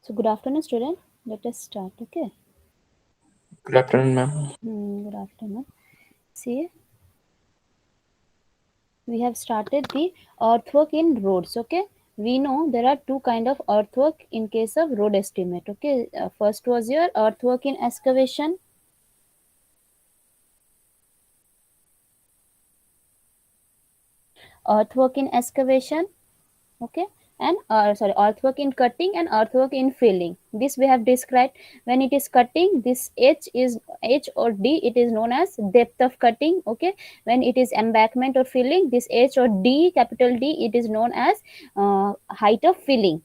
So good afternoon, student. Let us start. Okay. Good afternoon, ma'am. Good afternoon. See, we have started the earthwork in roads. Okay. We know there are two kind of earthwork in case of road estimate. Okay. First was your earthwork in excavation. Earthwork in excavation. Okay, and earthwork in cutting and earthwork in filling. This we have described. When it is cutting, this h or d, it is known as depth of cutting. Okay, when it is embankment or filling, this h or d, capital D, it is known as height of filling.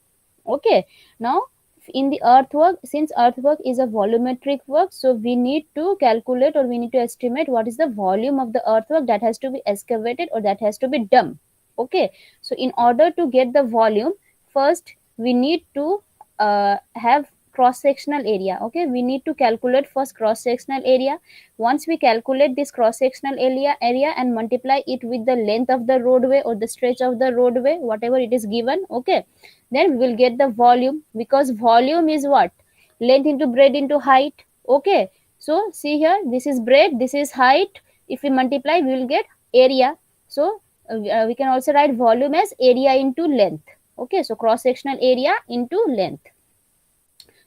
Okay, now in the earthwork, since earthwork is a volumetric work, so we need to calculate, or we need to estimate what is the volume of the earthwork that has to be excavated or that has to be done. Okay, so in order to get the volume, first we need to have cross sectional area. Okay, we need to calculate first cross sectional area. Once we calculate this cross sectional area and multiply it with the length of the roadway or the stretch of the roadway, whatever it is given, okay, then we will get the volume, because volume is what, length into breadth into height. Okay, so see here, this is breadth, this is height. If we multiply, we will get area. So we can also write volume as area into length. Okay, so cross sectional area into length.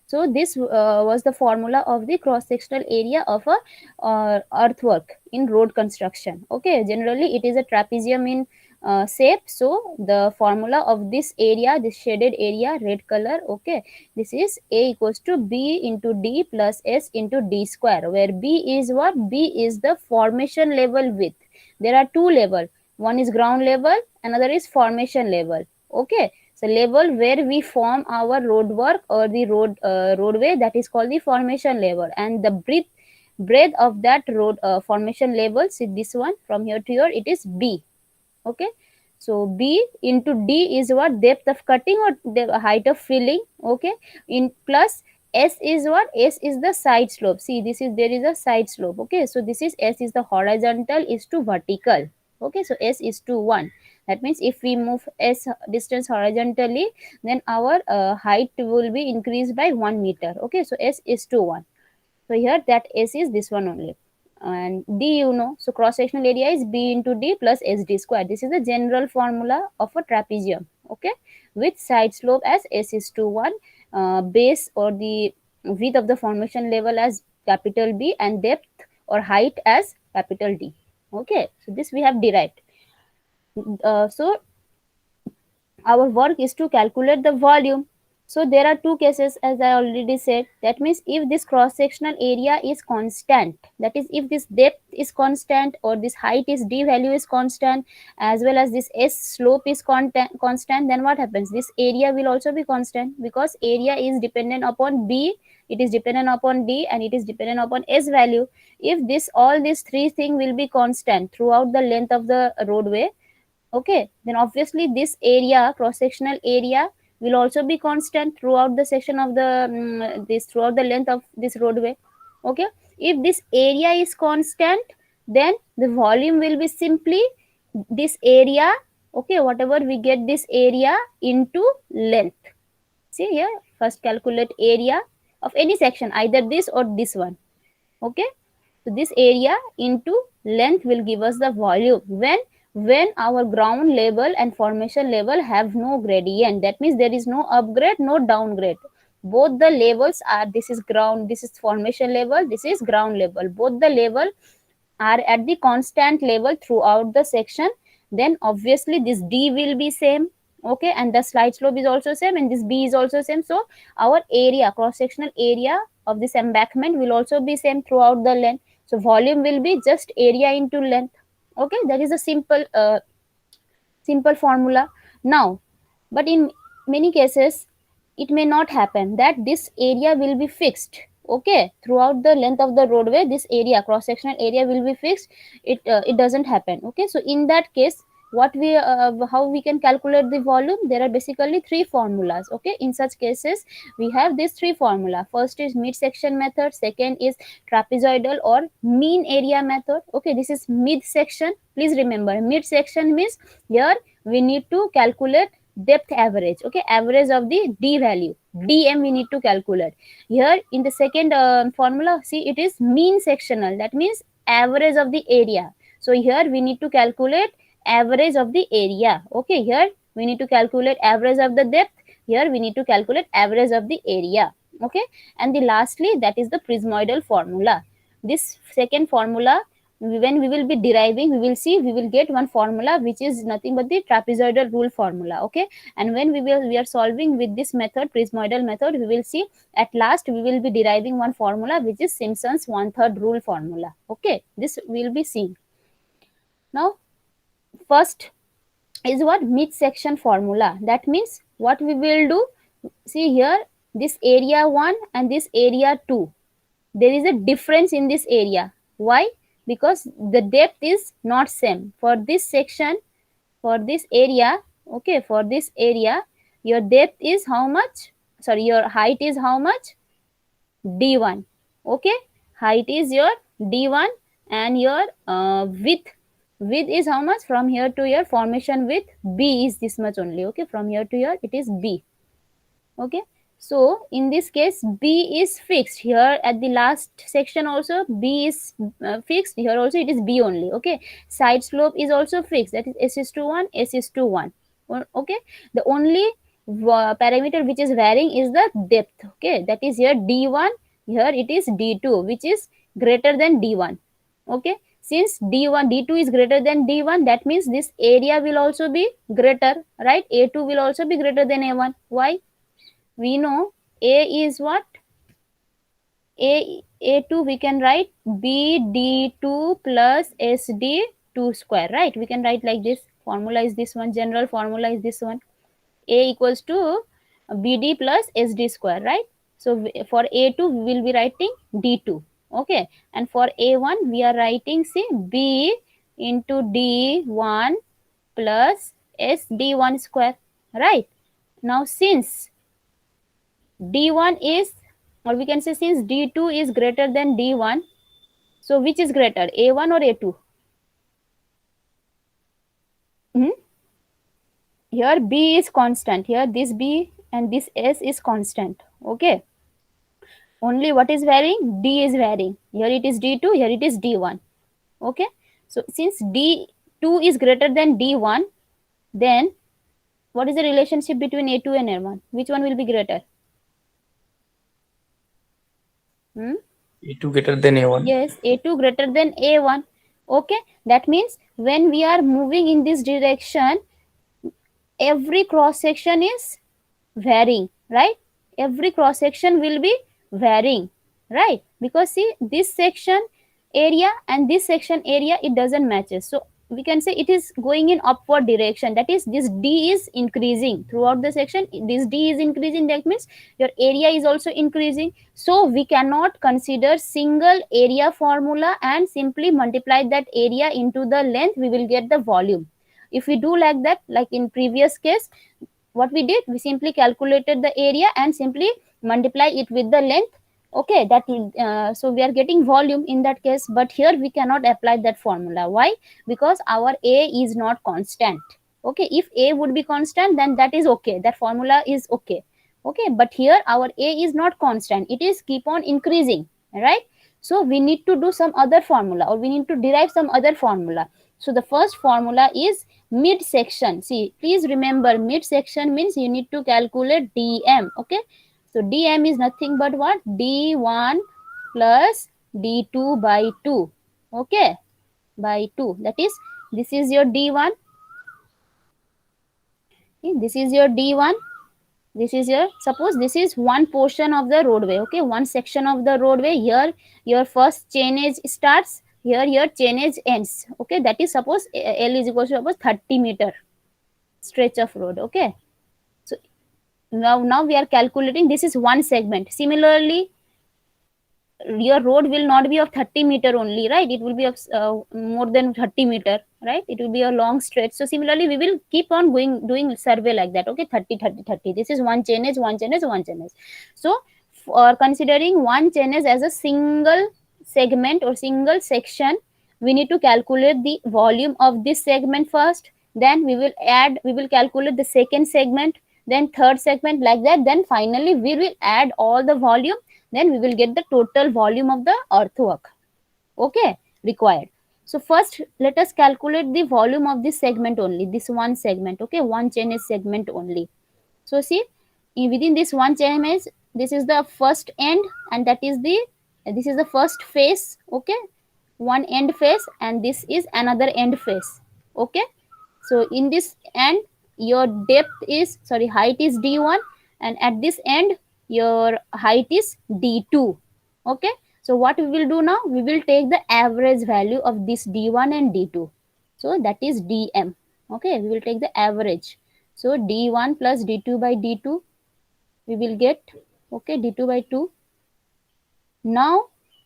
So this was the formula of the cross sectional area of a earthwork in road construction. Okay, generally it is a trapezium in shape. So the formula of this area, this shaded area, red color, okay, this is A equals to B into D plus S into D square, where B is what? B is the formation level width. There are two level. One is ground level, another is formation level. Okay, so level where we form our road work or the roadway, that is called the formation level, and the breadth of that road formation level, see this one from here to here, it is B. Okay, so B into D is what? Depth of cutting or the height of filling. Okay, in plus S is what? S is the side slope. See, this is, there is a side slope. Okay, so this is S is the horizontal is to vertical. Okay, so S is to 1. That means if we move S distance horizontally, then our height will be increased by 1 meter. Okay, so S is to 1. So here that S is this one only. And D, you know, so cross sectional area is B into D plus SD square. This is the general formula of a trapezium. Okay, with side slope as S is to 1, base or the width of the formation level as capital B, and depth or height as capital D. Okay, so this we have derived. So our work is to calculate the volume. So there are two cases, as I already said. That means if this cross sectional area is constant, that is if this depth is constant or this height is D value is constant, as well as this S slope is constant, then what happens? This area will also be constant, because area is dependent upon B, it is dependent upon D, and it is dependent upon S value. If this, all these three things will be constant throughout the length of the roadway, okay, then obviously this area, cross sectional area, will also be constant throughout the section of the this, throughout the length of this roadway. Okay, if this area is constant, then the volume will be simply this area. Okay, whatever we get this area into length. See here, first calculate area of any section, either this or this one. Okay, so this area into length will give us the volume when our ground level and formation level have no gradient. That means there is no upgrade, no downgrade. Both the levels are, this is ground, this is formation level, this is ground level. Both the level are at the constant level throughout the section. Then obviously this D will be same. Okay, and the slide slope is also same, and this B is also same. So our area, cross sectional area of this embankment will also be same throughout the length. So volume will be just area into length. Okay, that is a simple formula. Now, but in many cases it may not happen that this area will be fixed. Okay, throughout the length of the roadway, this area, cross sectional area, will be fixed. It doesn't happen. Okay, so in that case, what we how we can calculate the volume? There are basically three formulas. Okay, in such cases we have these three formula. First is mid section method, second is trapezoidal or mean area method. Okay, this is mid section. Please remember, mid section means here we need to calculate depth average, okay, average of the d value, dm we need to calculate. Here in the second formula, see, it is mean sectional, that means average of the area. So here we need to calculate average of the area. Okay, here we need to calculate average of the depth, here we need to calculate average of the area. Okay, and the lastly, that is the prismoidal formula. This second formula, when we will be deriving, we will see, we will get one formula which is nothing but the trapezoidal rule formula. Okay, and when we are solving with this method, prismoidal method, we will see at last we will be deriving one formula which is Simpson's 1/3 rule formula. Okay, this we will be seeing. Now first is what? Mid-section formula. That means what we will do, see here, this area 1 and this area 2, there is a difference in this area. Why? Because the depth is not same. For this section, for this area, okay, for this area, your depth is how much? Sorry, your height is how much? D1. Okay, height is your D1, and your width is how much? From here to here, formation width B is this much only. Okay, from here to here it is B. Okay, so in this case B is fixed. Here at the last section also B is fixed, here also it is B only. Okay, side slope is also fixed, that is S is to 1, S is to 1. Okay, the only parameter which is varying is the depth. Okay, that is here D1, here it is D2, which is greater than D1. Okay, since D1 D2 is greater than D1, that means this area will also be greater, right? A2 will also be greater than A1. Why? We know A is what? A2 we can write BD2 plus SD2 square, right? We can write like this. Formula is this one, general formula is this one. A equals to BD plus SD square, right? So for A2 we will be writing D2. Okay, and for A1 we are writing, say, B into D1 plus SD1 square, right? Now since D1 is, or we can say since D2 is greater than D1, so which is greater, A1 or A2? Here B is constant, here this B and this S is constant. Okay, only what is varying? D is varying. Here it is D2, here it is D1. Okay, so since D2 is greater than D1, then what is the relationship between A2 and A1? Which one will be greater? A2 greater than A1. Yes, A2 greater than A1. Okay, that means when we are moving in this direction, every cross section is varying, right? Every cross section will be varying, right? Because see, this section area and this section area, it doesn't matches. So we can say it is going in upward direction, that is this D is increasing throughout the section. This D is increasing, that means your area is also increasing. So we cannot consider single area formula and simply multiply that area into the length, we will get the volume. If we do like that, like in previous case, what we did, we simply calculated the area and simply multiply it with the length. Okay, that so we are getting volume in that case. But here we cannot apply that formula. Why? Because our A is not constant. Okay, if A would be constant, then that is okay, that formula is okay. Okay, but here our A is not constant, it is keep on increasing, right? So we need to do some other formula, or we need to derive some other formula. So the first formula is midsection. See, please remember, midsection means you need to calculate dm. Okay, so dm is nothing but what? D1 plus D2 by 2. Okay, by 2. That is, this is your D1. Okay, this is your D1. This is your, suppose this is one portion of the roadway. Okay, one section of the roadway. Here your first chainage starts, here your chainage ends. Okay, that is, suppose L is equal to, suppose 30 meter stretch of road. Okay, so now we are calculating, this is one segment. Similarly, your road will not be of 30 meter only, right? It will be of more than 30 meter, right? It will be a long stretch. So similarly, we will keep on doing survey like that. Okay, 30 30 30, this is one chainage, one chainage, one chainage. So for considering one chainage as a single segment or single section, we need to calculate the volume of this segment first, then we will calculate the second segment, then third segment, like that. Then finally we will add all the volume, then we will get the total volume of the earthwork, okay, required. So first let us calculate the volume of this segment only, this one segment, okay, one chain segment only. So see, within this one chain, this is the first end, and that is the, this is the first face, okay, one end face, and this is another end face, okay. So in this end, your depth is, sorry, height is d1, and at this end your height is d2, okay. So what we will do now, we will take the average value of this d1 and d2, so that is dm, okay. We will take the average, so d1 plus d2 by d2, we will get, okay, d2 by 2. Now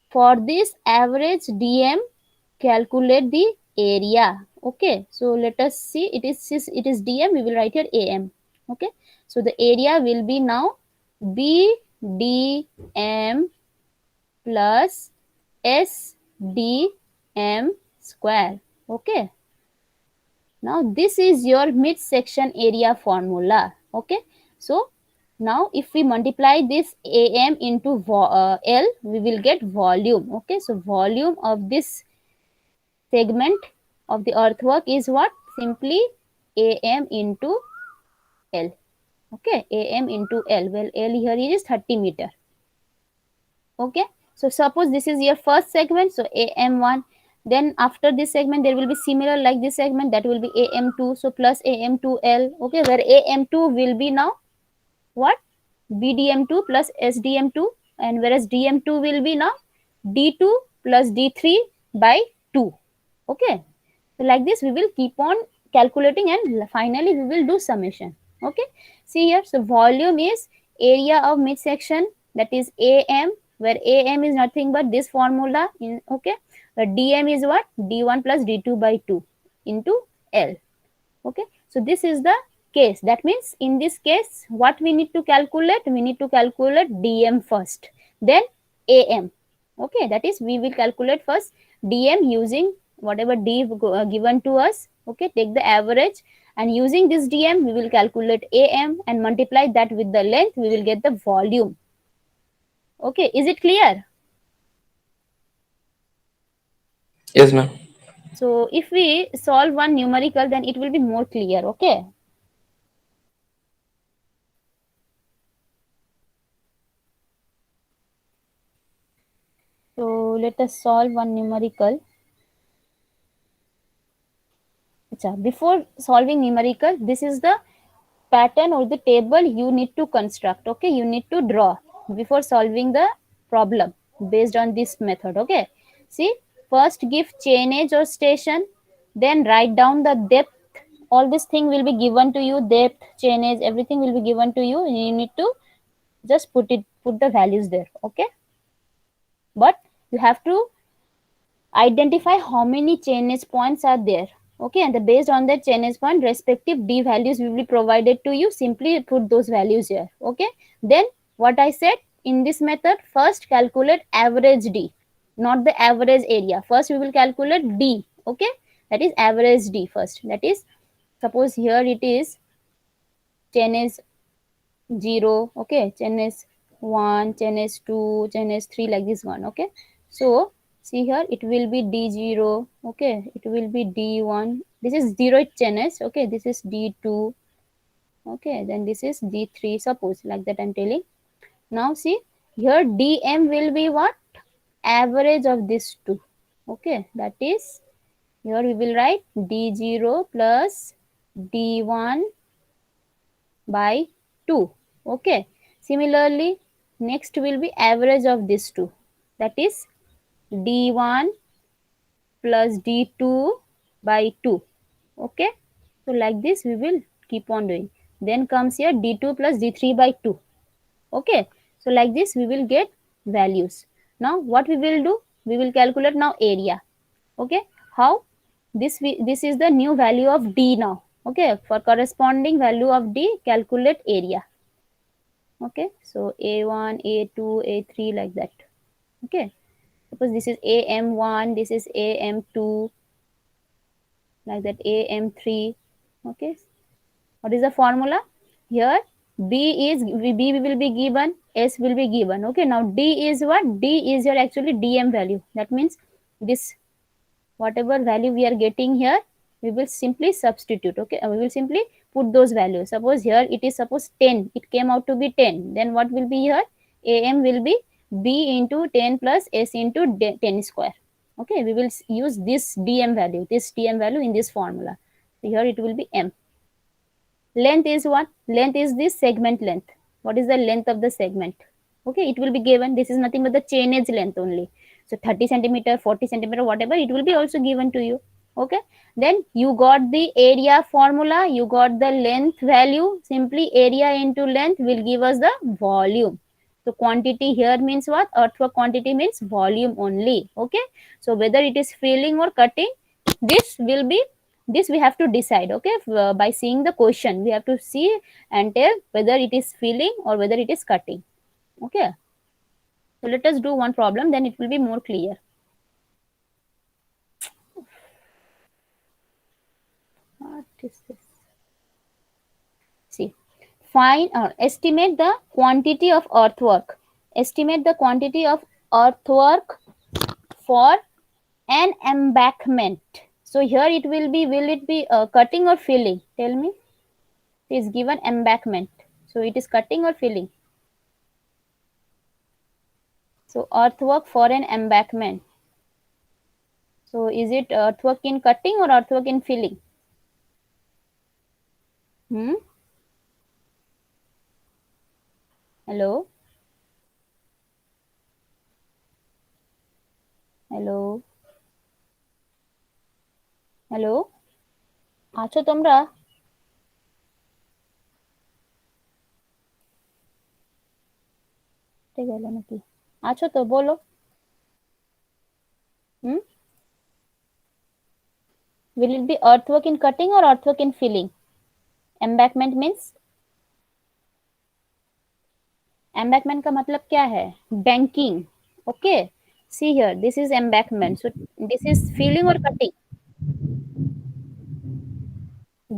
for this average dm, calculate the area, okay. So let us see, it is dm, we will write here am, okay. So the area will be now bdm plus sdm square, okay. Now this is your mid section area formula, okay. So now if we multiply this am into l, we will get volume, okay. So volume of this segment of the earthwork is what? Simply am into l, okay. Am into l, well, l here is 30 meter, okay. So suppose this is your first segment, so am1, then after this segment there will be similar like this segment, that will be am2, so plus am2l, okay, where am2 will be now what? bdm2 plus sdm2, and whereas dm2 will be now d2 plus d3 by 2, okay. So like this we will keep on calculating, and finally we will do summation, okay. See here, so volume is area of midsection, that is am, where am is nothing but this formula in, okay. But dm is what? d1 plus d2 by 2 into l, okay. So this is the case, that means in this case what we need to calculate, we need to calculate dm first, then am, okay. That is, we will calculate first dm using whatever d given to us, okay. Take the average, and using this dm we will calculate am and multiply that with the length, we will get the volume, okay. Is it clear? Yes, ma'am. So if we solve one numerical, then it will be more clear, okay. So let us solve one numerical. Before solving numerical, this is the pattern or the table you need to construct, okay. You need to draw before solving the problem based on this method, okay. See, first give chain age or station, then write down the depth. All this thing will be given to you, depth, chain age, everything will be given to you. You need to just put the values there, okay. But you have to identify how many chain edge points are there, okay. And based on that chain edge point, respective d values will be provided to you. Simply put those values here, okay. Then what I said, in this method, first calculate average d, not the average area. First we will calculate d, okay. That is average d first. That is, suppose here it is chain edge 0, okay, chain is 1, chain is 2, chain is 3, like this one, okay. So see here, it will be d0, okay, it will be d1, this is 0 chain is, okay, this is d2, okay, then this is d3, suppose, like that I'm telling. Now see here, dm will be what? Average of these two, okay. That is, here we will write d0 plus d1 by 2, okay. Similarly, next will be average of these two, that is d1 plus d2 by 2, okay. So like this we will keep on doing. Then comes here d2 plus d3 by 2, okay. So like this we will get values. Now what we will do, we will calculate now area, okay. How? This is the new value of d now, okay. For corresponding value of d, calculate area, okay. So a1, a2, a3, like that, okay. Suppose this is am1, this is am2, like that, am3, Okay, what is the formula? Here B will be given, S will be given. Okay, now D is what? D is your actually dm value. That means this whatever value we are getting here, we will simply substitute. Okay, we will simply put those values. Suppose here it is suppose 10, it came out to be 10, then what will be here? Am will be B into 10 plus S into 10 square. Okay, we will use this dm value in this formula. So here it will be M. Length is what? Length is this segment length. What is the length of the segment? Okay, it will be given. This is nothing but the chain edge length only. So 30 centimeter, 40 centimeter, whatever, it will be also given to you. Okay, then you got the area formula, you got the length value. Simply area into length will give us the volume. So quantity here means what? Earthwork quantity means volume only. Okay, so whether it is filling or cutting, this will be, this we have to decide. Okay, by seeing the question we have to see and tell whether it is filling or whether it is cutting. Okay, so let us do one problem, then it will be more clear. What is this? See, find or estimate the quantity of earthwork. Estimate the quantity of earthwork for an embankment. So here it will be, will it be cutting or filling? Tell me. It is given embankment. So it is cutting or filling? So earthwork for an embankment. So is it earthwork in cutting or earthwork in filling? Hmm? Hello? Hello? Hello? আছো তোমরা? ঠিক গেল নাকি? আছো তো বলো? Hmm? Will it be earthwork in cutting or earthwork in filling? Embankment means, embankment का मतलब क्या है? Banking. Okay. See here, this is embankment. So this is filling or cutting?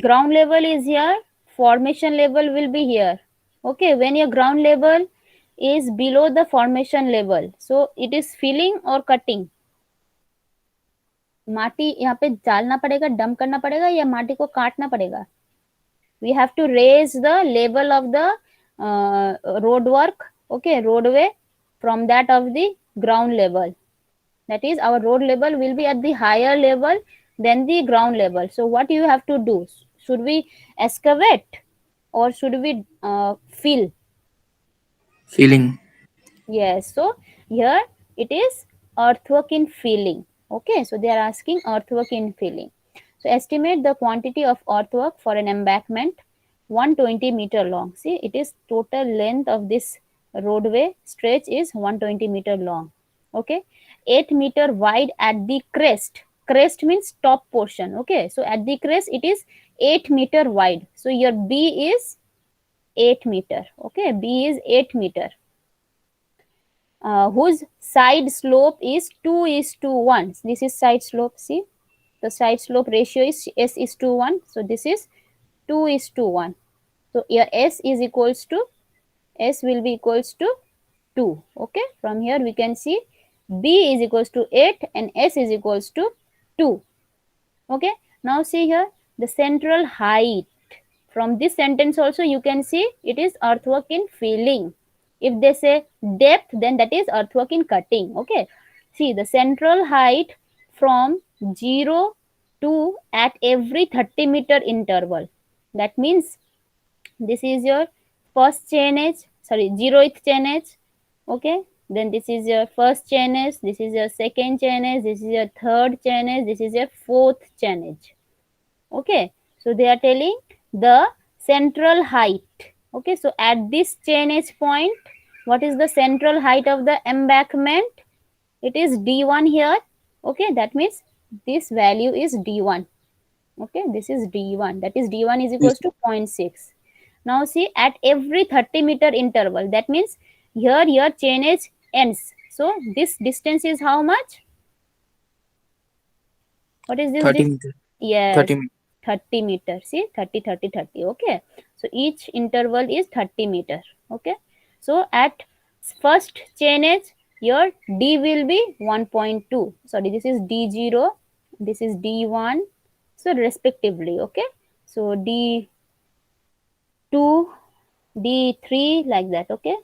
Ground level is here, formation level will be here. Okay, when your ground level is below the formation level, so it is filling or cutting? माटी यहाँ पे डालना पड़ेगा, dump करना पड़ेगा या माटी को काटना पड़ेगा? We have to raise the level of the road work, okay, roadway, from that of the ground level. That is, our road level will be at the higher level than the ground level. So what you have to do? Should we excavate or should we fill? Feeling. Yes, so here it is earthwork in filling. Okay, so they are asking earthwork in filling. So estimate the quantity of earthwork for an embankment 120-meter long. See, it is total length of this roadway stretch is 120-meter long. Okay, 8-meter wide at the crest. Crest means top portion. Okay, so at the crest it is 8-meter wide. So your B is 8-meter. Okay, B is 8-meter. Whose side slope is 2:1. This is side slope. See, the side slope ratio is S is to 1. So this is 2:1. So here S is equals to, S will be equals to 2. Okay, from here we can see B is equals to 8 and S is equals to 2. Okay, now see here the central height. From this sentence also you can see it is earthwork in filling. If they say depth, then that is earthwork in cutting. Okay, see the central height from 0 to at every 30-meter interval. That means this is your first chain edge, sorry, 0th chain edge. Okay, then this is your first chain edge, this is your second chain edge, this is your third chain edge, this is your fourth chain edge. Okay, so they are telling the central height. Okay, so at this chain edge point, what is the central height of the embankment? It is D1 here. Okay, that means this value is D1. Okay, this is D1, that is D1 is equals Yes. to 0.6. Now see, at every 30-meter interval, that means here your chain edge ends. So this distance is how much? What is this 30 distance? meters. Yes, 30 meters. 30 meter. See, 30, 30, 30. Okay. So each interval is 30 meter. Okay. So at first chain edge, your D will be 1.2. Sorry, this is D0. This is D1. So respectively. Okay. So D2, D3 like that. Okay.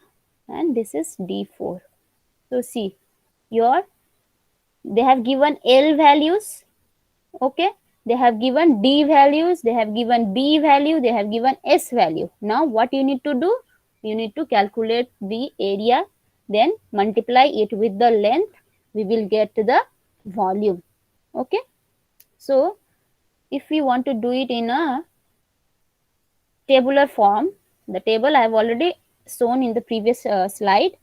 And this is D4. So see, your they have given L values. Okay, they have given D values, they have given B value, they have given S value. Now what you need to do, you need to calculate the area, then multiply it with the length, we will get the volume. Okay, so if we want to do it in a tabular form, the table I have already shown in the previous slide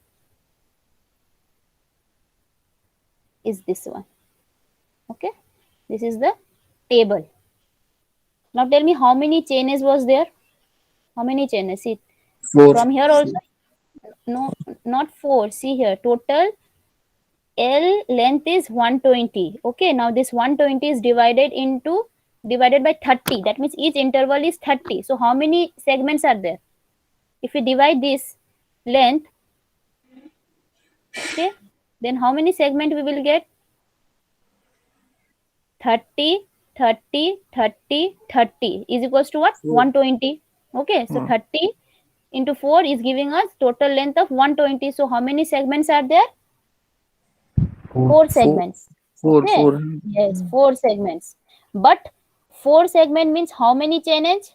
is this one. Okay, this is the table. Now tell me how many chains was there? How many chains? See, 4. from here also, no, not 4. See here, total L length is 120. Okay, now this 120 is divided by 30. That means each interval is 30. So how many segments are there? If we divide this length, okay, then how many segment we will get? 30, 30, 30, 30 is equals to what? 4. 120. Okay, so 30 into 4 is giving us total length of 120. So how many segments are there? 4 4. segments. 4. Okay, 4. yes, 4 segments. But 4 segment means how many chainage?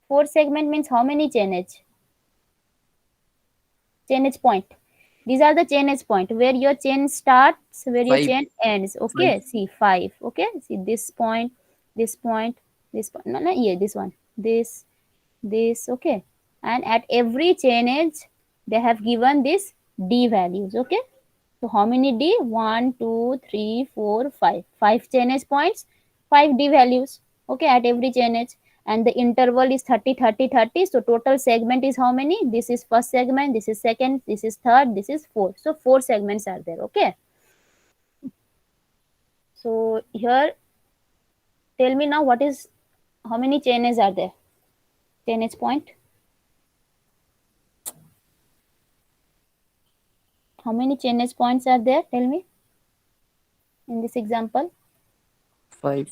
4 segment means how many chainage? Chainage point. These are the chainage point where your chain starts, where your 5. chain ends. 5. Okay, see 5. Okay, see this point, this point, this point. No, no, yeah, this one, this. Okay, and at every chainage they have given this D values. Okay, so how many D? 1, 2, 3, 4, 5. 5 chainage points, 5 D values. Okay, at every chainage. And the interval is 30, 30, 30. So total segment is how many? This is first segment, this is second, this is third, this is fourth. So 4 segments are there. Okay. So here, tell me now how many chainage are there? Chainage point. How many chainage points are there? Tell me in this example. 5.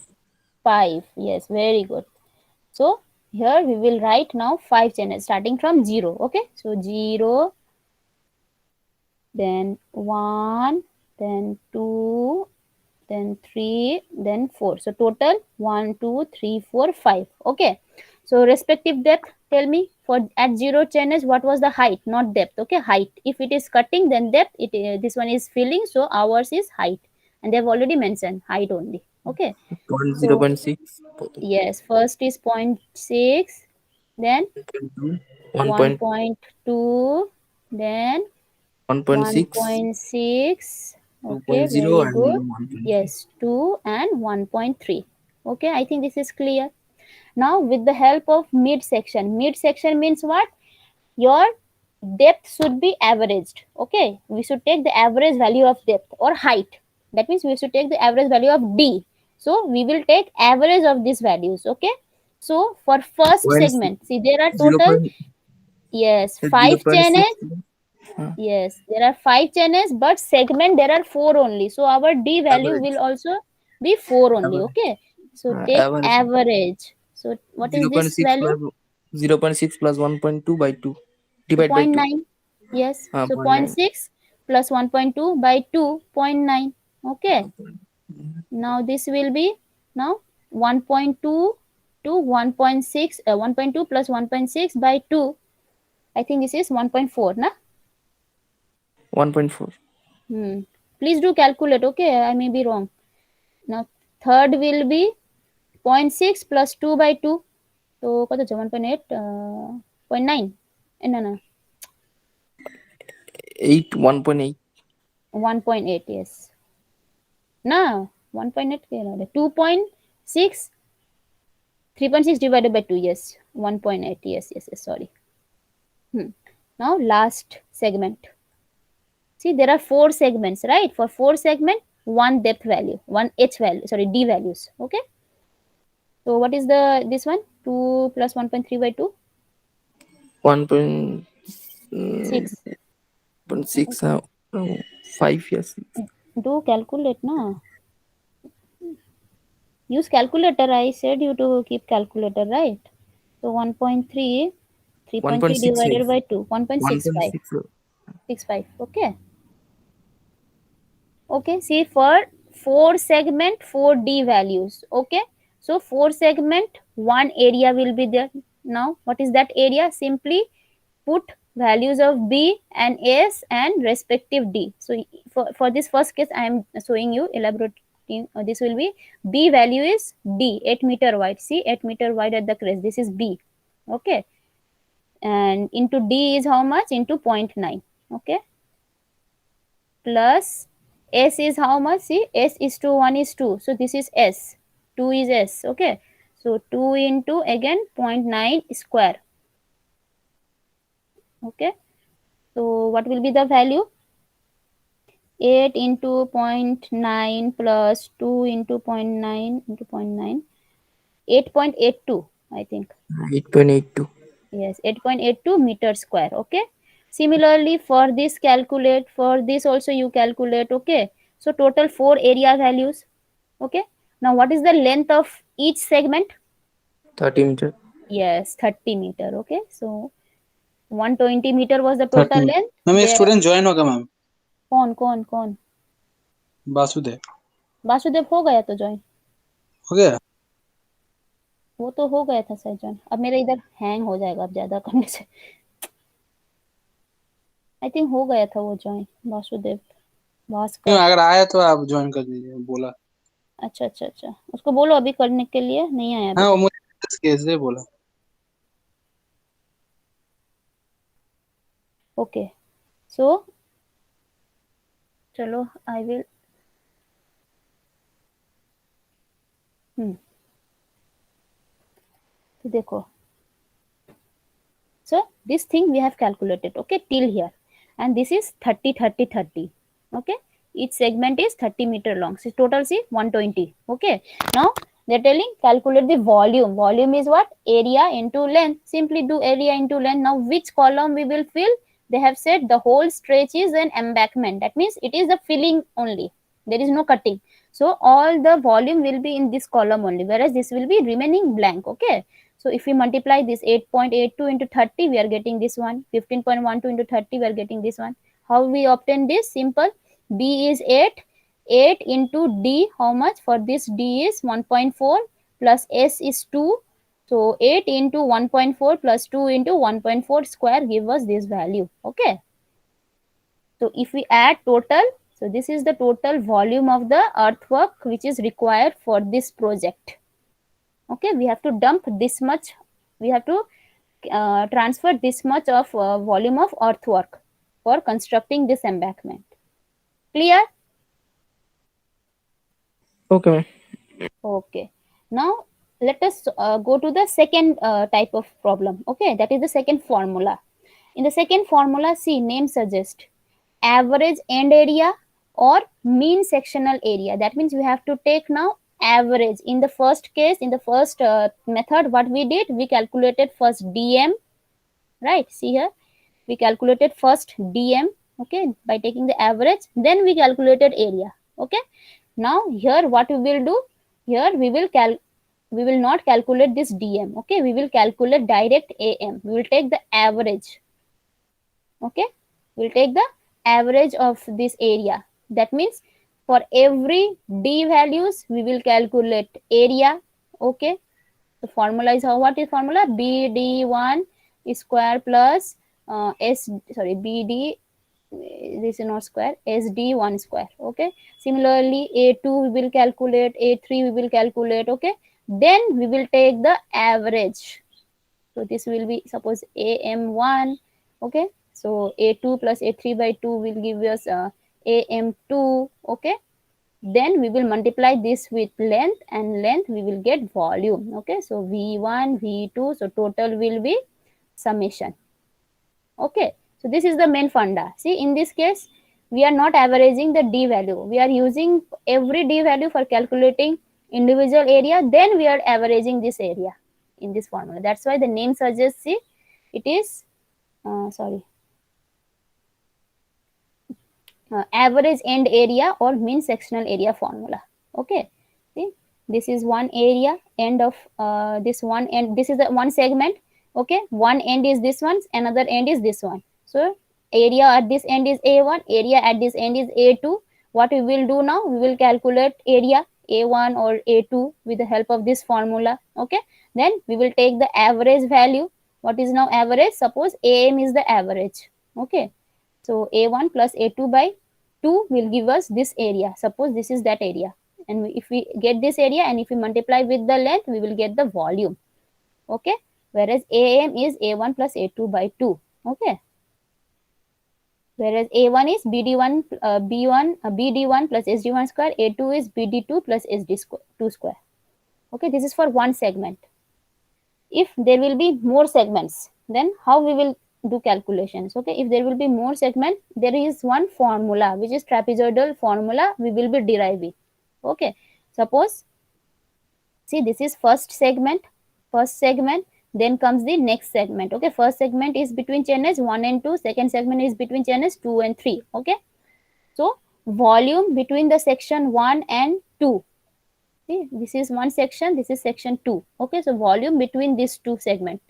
5. Yes, very good. So here we will write now 5 chains starting from 0. Okay, so 0, then 1, then 2, then 3, then 4. So total 1, 2, 3, 4, 5. Okay, so respective depth, tell me for at 0 chains what was the height, not depth. Okay, height. If it is cutting, then depth. This one is filling, so ours is height, and they have already mentioned height only. Okay, so 0.6. yes, first is 0.6, then 1. 1.2, then 1.6. 1.6. Okay, 2.0 very and good. 1.3. Yes, 2 and 1.3. Okay, I think this is clear. Now, with the help of midsection means what? Your depth should be averaged. Okay, we should take the average value of depth or height. That means we should take the average value of D. So, we will take average of these values. Okay, so for first segment, see there are 0. total, yes, 5 channels. 0.6. Yes, there are 5 channels, but segment there are 4 only. So our D value will Average. also be 4 only. Average. Okay. So take Average. average. So what is this 0.6 value? plus 0.6 plus 1.2 by 2. So Divide zero by point 2. 0.9. Yes. So zero point 0.9. 0.6 plus 1.2 by 2, 0.9. Okay. Now this will be now 1.2 to 1.6, 1.2 plus 1.6 by 2. I think this is 1.4, na? 1.4. Please do calculate. Okay, I may be wrong. Now third will be 0.6 plus 2 by 2. So কত হচ্ছে 1.8, 0.9, no no 8. 1.8. 1.8, yes, না 1.8 কে না 2.6, 3.6 divided by 2, yes, 1.8, yes, yes, yes, sorry. Now last segment. See, there are 4 segments, right? For 4 segment, one depth value, one h value, sorry, D values. Okay, So what is the this one? 2 plus 1.3 by 2? 6. 1.6 5, yes. Do calculate na. Use calculator. I said you to keep calculator, right? So 1.3, 3.3 1.6, divided yes. by 2, 1.65. 1.6. 65. Okay. Okay, see for 4 segment 4D values. Okay, so 4 segment, one area will be there. Now what is that area? Simply put values of B and S and respective D. So for this first case I am showing you elaborating. This will be B value is D, 8 meter wide. See, 8 meter wide at the crest, this is B. Okay, and into D is how much? Into 0.9. Okay, plus S is how much? See, S is 2, 1 is 2. So this is S. 2 is S. Okay. So 2 into again 0.9 square. Okay. So what will be the value? 8 into 0.9 plus 2 into 0.9 into 0.9. 8.82, I think. 8.82. Yes, 8.82 meter square. Okay. Similarly, for this calculate, for this also you calculate. Okay. So total 4 area values. Okay. Now what is the length of each segment? 30 meter. Yes, 30 meter. Okay. So 120 meter was the 30 total में length. Ma'am ये There, student join होगा ma'am कौन कौन कौन? वासुदेव वासुदेव हो गया तो join. हो गया वो तो हो गया था शायद ज्वाइन. अब मेरा इधर हैंग हो जाएगा अब ज्यादा करने से. आई थिंक हो गया था वो ज्वाइन. वासुदेव क्यों भास्कर. अगर आया तो आप ज्वाइन कर दीजिए बोला अच्छा अच्छा अच्छा, उसको बोलो अभी करने के लिए. नहीं आया अभी हाँ वो तक. मुझे केस दे बोला ओके. सो चलो आई विल. तो देखो. So this thing we have calculated, okay, till here, and this is 30 30 30. Okay, each segment is 30 meter long. So total see 120. Okay, now they're telling calculate the volume. Volume is what? Area into length. Simply do area into length. Now which column we will fill? They have said the whole stretch is an embankment. That means it is the filling only. There is no cutting. So all the volume will be in this column only, whereas this will be remaining blank. Okay, so if we multiply this 8.82 into 30, we are getting this one. 15.12 into 30, we are getting this one. How we obtain this? Simple. B is 8. 8 into D, how much? For this D is 1.4 plus S is 2. So 8 into 1.4 plus 2 into 1.4 square give us this value. Okay. So if we add total, so this is the total volume of the earthwork which is required for this project. Okay, we have to dump this much. We have to transfer this much of volume of earthwork for constructing this embankment. Clear? Okay, ma'am. Okay. Now let us go to the second type of problem. Okay, that is the second formula. In the second formula, see, name suggests average end area or mean sectional area. That means we have to take now average. In the first case, in the first method, what we did, we calculated first dm, right? See here, we calculated first dm, okay, by taking the average, then we calculated area. Okay, now here what we will do, here we will not calculate this dm. Okay, we will calculate direct am. We will take the average. Okay, we'll take the average of this area. That means for every d values we will calculate area. Okay, the formula is how, what is formula? BD1 square plus BD, this is not square, SD1 square. Okay, similarly A2 we will calculate, A3 we will calculate. Okay, then we will take the average. So this will be, suppose AM1. Okay, so A2 plus A3 by 2 will give us AM2. Okay, then we will multiply this with length, and length we will get volume. Okay, so V1 V2, so total will be summation. Okay, so this is the main funda. See, in this case we are not averaging the d value. We are using every d value for calculating individual area, then we are averaging this area in this formula. That's why the name suggests it is average end area or mean sectional area formula. Okay, see, this is one area, end of this one end, this is the one segment. Okay, one end is this one, another end is this one. So area at this end is A1, area at this end is A2. What we will do now, we will calculate area A1 or A2 with the help of this formula. Okay, then we will take the average value. What is now average? Suppose AM is the average. Okay, so A1 plus A2 by 2 will give us this area. Suppose this is that area. And if we get this area and if we multiply with the length, we will get the volume. Okay. Whereas AM is A1 plus A2 by 2. Okay. Whereas A1 is BD1, BD1 plus SD1 square. A2 is BD2 plus SD2 square. Okay. This is for one segment. If there will be more segments, then how we will do calculations? Okay, if there will be more segment, there is one formula which is trapezoidal formula we will be deriving. Okay, suppose, see, this is first segment, then comes the next segment. Okay, first segment is between channels 1 and 2, second segment is between channels 2 and 3. Okay, so volume between the section 1 and 2. See, this is one section, this is section 2. Okay, so volume between these two segments.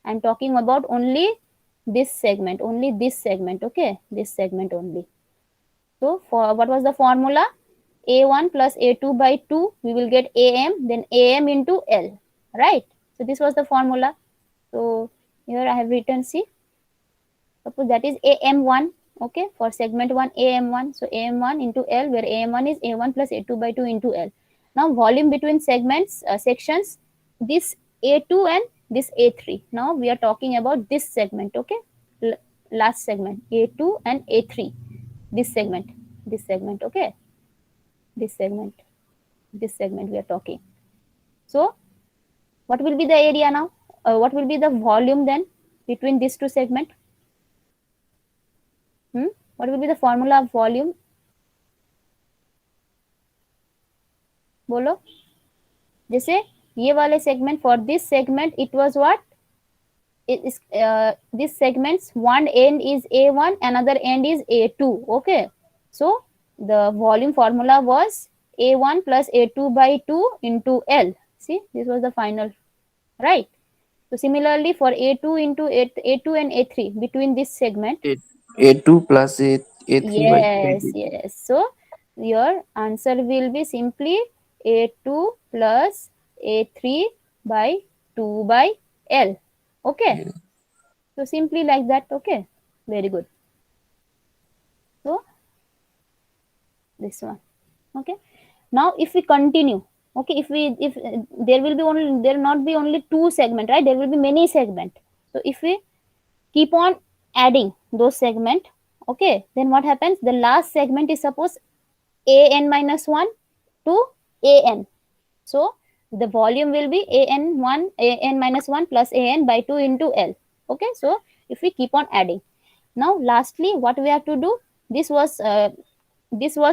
I'm talking about only this segment, okay, this segment only. So for what was the formula? A1 plus A2 by 2, we will get AM, then AM into L, right? So this was the formula. So here I have written, see, suppose that is AM1, okay, for segment 1, AM1. So AM1 into L, where AM1 is A1 plus A2 by 2 into L. Now volume between segments, sections, this A2 and this A3. Now we are talking about this segment, okay, last segment, A2 and A3, this segment, okay, this segment we are talking. So what will be the area now? What will be the volume then between these two segments? What will be the formula of volume? बोलो. जैसे ये वाले segment, for this segment it was what? It is this segment's one end is A1, another end is A2. Okay, so the volume formula was A1 plus A2 by 2 into L. See, this was the final, right? So similarly for A2 into A2 and A3 between this segment, A2 plus A3 by 20. yes. So your answer will be simply A2 plus A3 by 2 by L. Okay. So simply like that. Okay. Very good. So this one. Okay. Now if we continue, okay, if there will not be only two segment, right? There will be many segment. So if we keep on adding those segment, okay, then what happens? The last segment is suppose AN minus 1 to AN. So the volume will be AN minus 1 plus AN by 2 into L. Okay, so if we keep on adding. Now lastly, what we have to do, this was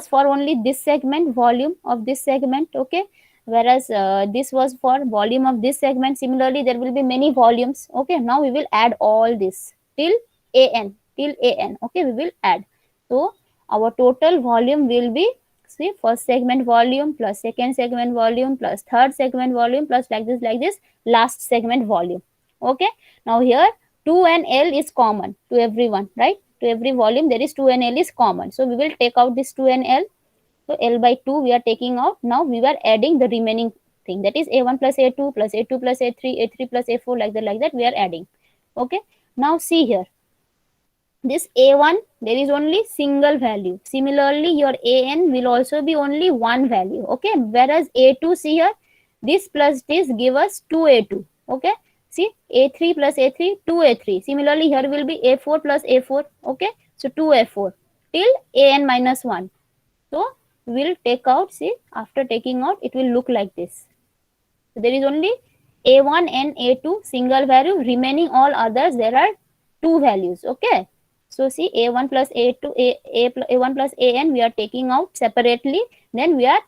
for only this segment, volume of this segment, okay, whereas this was for volume of this segment. Similarly, there will be many volumes. Okay, now we will add all this till AN, okay, we will add. So our total volume will be, see, first segment volume plus second segment volume plus third segment volume plus like this last segment volume. Okay, now here 2 and L is common to everyone, right? To every volume there is 2 and L is common. So we will take out this 2 and L. So L by 2 we are taking out. Now we are adding the remaining thing, that is A1 plus A2 plus A2 plus A3, A3 plus A4, like that we are adding. Okay, now see here, this A1 there is only single value. Similarly your AN will also be only one value. Okay, whereas A2, see here, this plus this give us 2A2. Okay, see, A3 plus A3, 2A3. Similarly here will be A4 plus A4. Okay, so 2A4 till AN minus 1. So we will take out, see, after taking out it will look like this. So there is only A1 and A2 single value, remaining all others there are two values. Okay, so see, A1 plus A2, A1 plus AN we are taking out separately. Then we are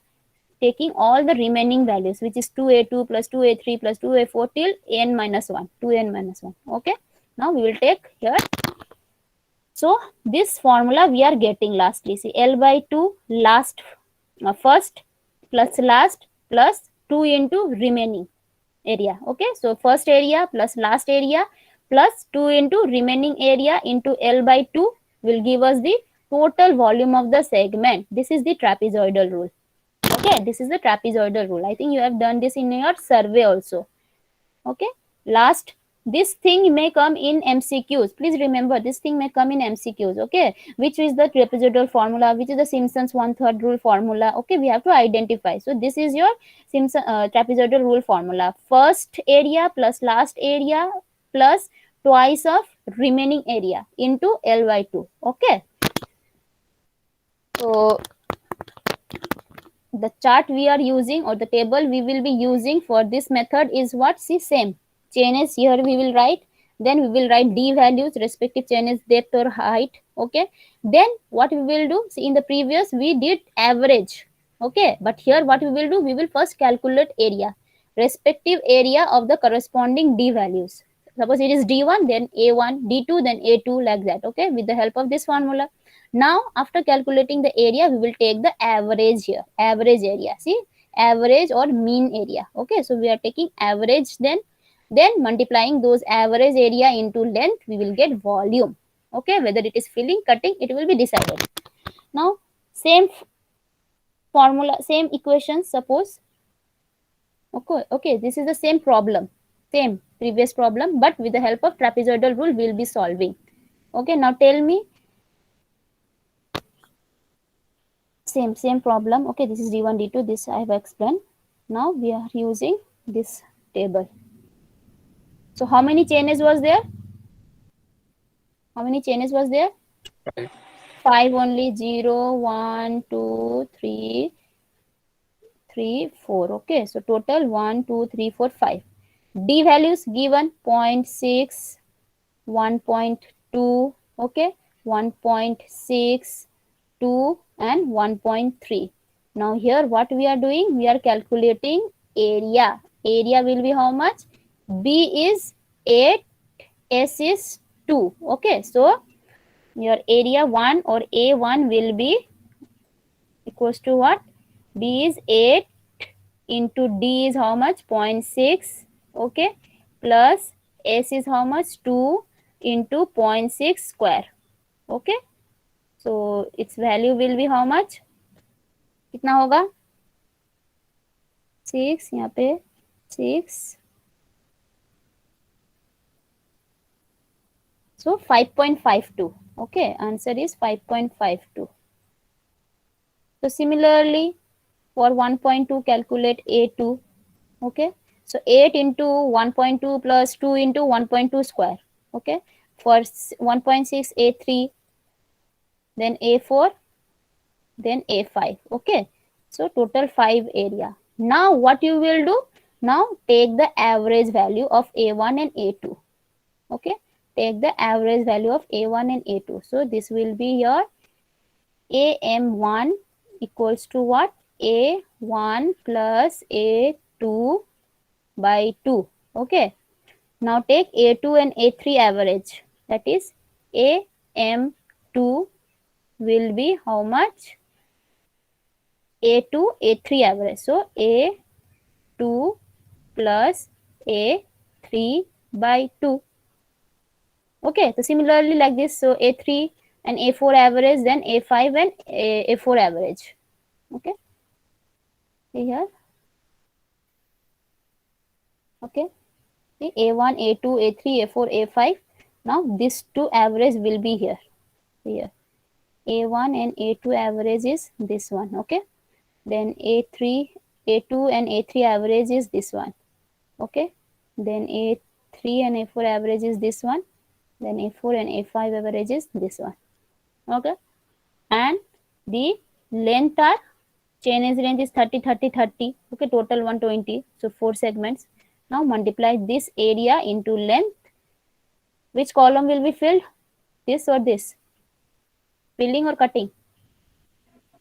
taking all the remaining values, which is 2a2 plus 2a3 plus 2a4 till n minus 1, 2n minus 1. Okay, now we will take here. So this formula we are getting lastly, see, L by 2 last first plus last plus 2 into remaining area. Okay, so first area plus last area plus 2 into remaining area into L by 2 will give us the total volume of the segment. This is the trapezoidal rule. Okay, this is the trapezoidal rule. I think you have done this in your survey also. Okay, last, this thing may come in MCQs. Please remember, this thing may come in MCQs. Okay, which is the trapezoidal formula, which is the Simpson's 1/3 rule formula. Okay, we have to identify. So this is your Simpson trapezoidal rule formula. First area plus last area plus twice of remaining area into L by 2. Okay, so the chart we are using or the table we will be using for this method is what? See, same chains here we will write, then we will write d values, respective chains depth or height. Okay, then what we will do, see, in the previous we did average. Okay, but here what we will do, we will first calculate area, respective area of the corresponding d values. Suppose it is d1, then a1, d2, then a2, like that. Okay, with the help of this formula. Now after calculating the area, we will take the average here, average area. See, average or mean area. Okay, so we are taking average, then multiplying those average area into length, we will get volume. Okay, whether it is filling, cutting, it will be decided. Now same formula, same equation, suppose. Okay, this is the same problem, same previous problem, but with the help of trapezoidal rule we will be solving. Okay, now tell me, same problem. Okay, this is d1 d2, this I have explained. Now we are using this table. So how many chains was there? How many chains was there? 5 only. 0 1 2 3 3 4. Okay, so total 1 2 3 4 5. D values given 0.6, 1.2, okay, 1.6, 2 and 1.3. Now here what we are doing, we are calculating area. Area will be how much? B is 8, S is 2. Okay, so your area 1 or A1 will be equals to what? B is 8 into D is how much? 0.6. Okay, plus S is how much? 2 into 0.6 square. Okay, so its value will be how much? कितना होगा? 6, यहाँ पे 6, so 5.52. Okay, answer is 5.52. So similarly for 1.2, calculate A2. Okay, so 8 into 1.2 plus 2 into 1.2 square. Okay, for 1.6, A3, then A4, then A5. Okay, so total 5 area. Now what you will do, now take the average value of A1 and A2. Okay, take the average value of A1 and A2. So this will be your AM1 equals to what? A1 plus A2 by 2. Okay, now take A2 and A3 average, that is AM2 will be how much? A2, A3 average. So A2 plus A3 by 2. Okay, so similarly like this, so A3 and A4 average, then A5 and A4 average. Okay, see here. Okay, see A1, A2, A3, A4, A5. Now these two average will be here. Here, A1 and A2 average is this one. Okay, then A2 and A3 average is this one. Okay, then A3 and A4 average is this one, then A4 and A5 average is this one. Okay, and the length are, chain range is 30 30 30. Okay, total 120, so 4 segments. Now multiply this area into length. Which column will be filled, this or this? Filling or cutting?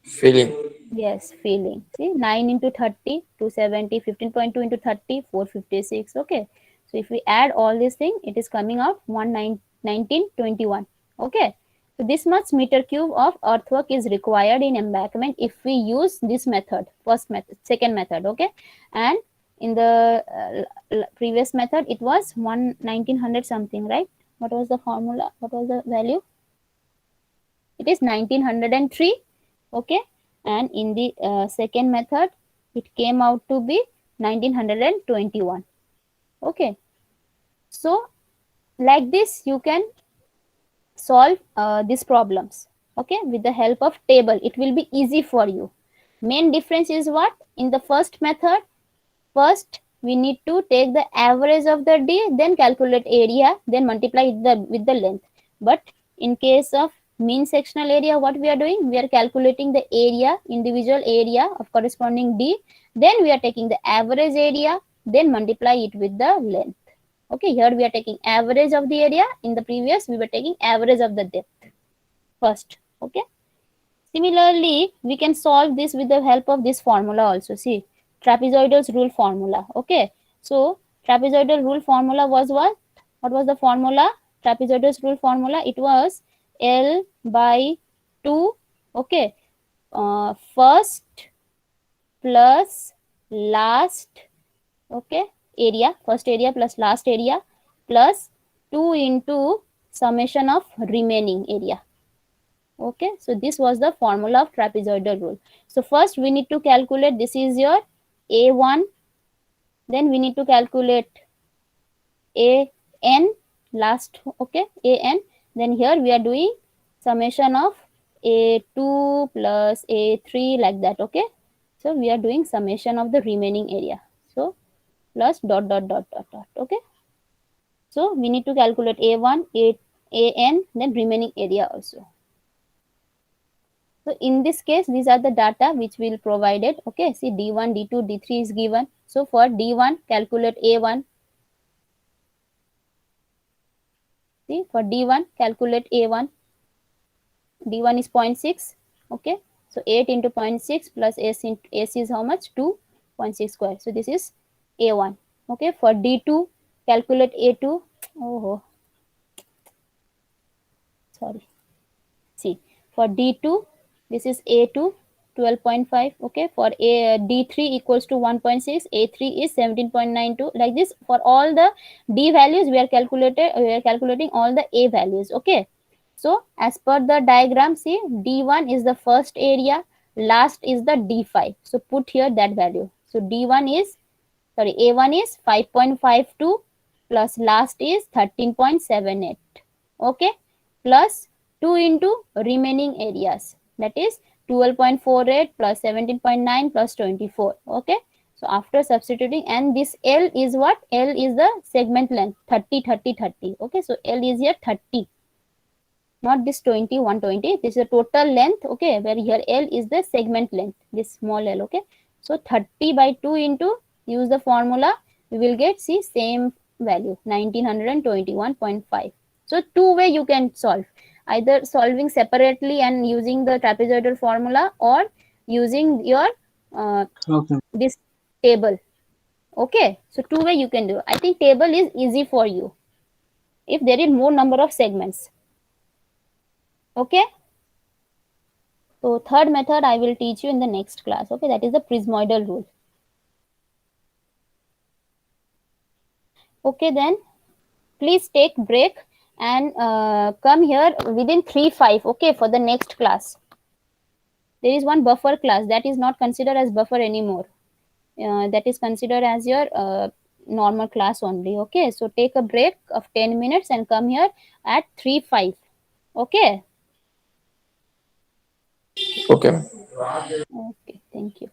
Filling. Yes, feeling. See, 9 into 30, 270, 15.2 into 30, 456. Okay. So if we add all these things, it is coming out 1921. Okay. So this much meter cube of earthwork is required in embankment if we use this method, first method, second method. Okay. And in the previous method, it was 1900 something, right? What was the formula? What was the value? It is 1903. Okay, and in the second method it came out to be 1921. Okay, so like this you can solve these problems, okay, with the help of table. It will be easy for you. Main difference is what? In the first method, first we need to take the average of the d, then calculate area, then multiply with the length. But in case of mean sectional area, what we are doing? We are calculating the area, individual area of corresponding d, then we are taking the average area, then multiply it with the length. Okay, here we are taking average of the area. In the previous, we were taking average of the depth first. Okay. Similarly, we can solve this with the help of this formula also. See, trapezoidal's rule formula. Okay. So, trapezoidal rule formula was what? What was the formula? Trapezoidal's rule formula, it was L by 2. Okay. First plus last. Okay. Area. First area plus last area plus 2 into summation of remaining area. Okay, so this was the formula of trapezoidal rule. So first we need to calculate, this is your a1, then we need to calculate an last. Okay, an, then here we are doing summation of a2 plus a3 like that. Okay, so we are doing summation of the remaining area, so plus dot dot dot dot dot. Okay, so we need to calculate a1, an, then remaining area also. So in this case, these are the data which will provided. Okay, see D1, D2, D3 is given. So for D1, calculate A1. See, for D1, calculate A1. D1 is 0.6. Okay, so 8 into 0.6 plus S is how much? 2.6 square. So this is A1. Okay, for D2, calculate A2. Oh, sorry. See, for D2, this is A2, 12.5. Okay, for D3 equals to 1.6, A3 is 17.92. Like this, for all the D values, we are calculating all the A values. Okay, so as per the diagram, see, D1 is the first area, last is the D5. So put here that value. So D1 is, sorry, A1 is 5.52 plus last is 13.78. Okay, plus 2 into remaining areas, that is 12.48 plus 17.9 plus 24. Okay, so after substituting, and this L is what? L is the segment length, 30 30 30. Okay, so L is here 30, not this 20 120. This is the total length. Okay, where here L is the segment length, this small l. Okay, so 30 by 2 into, use the formula, we will get, see, same value, 1921.5. So two way you can solve, either solving separately and using the trapezoidal formula, or using your Okay. this table. Okay, so two way you can do. I think table is easy for you if there is more number of segments. Okay, so third method I will teach you in the next class. Okay, that is the prismoidal rule. Okay, then please take break and come here within 3-5. Okay, for the next class. There is one buffer class that is not considered as buffer anymore. That is considered as your normal class only. Okay, so take a break of 10 minutes and come here at 3-5. Okay. Okay. Okay, thank you.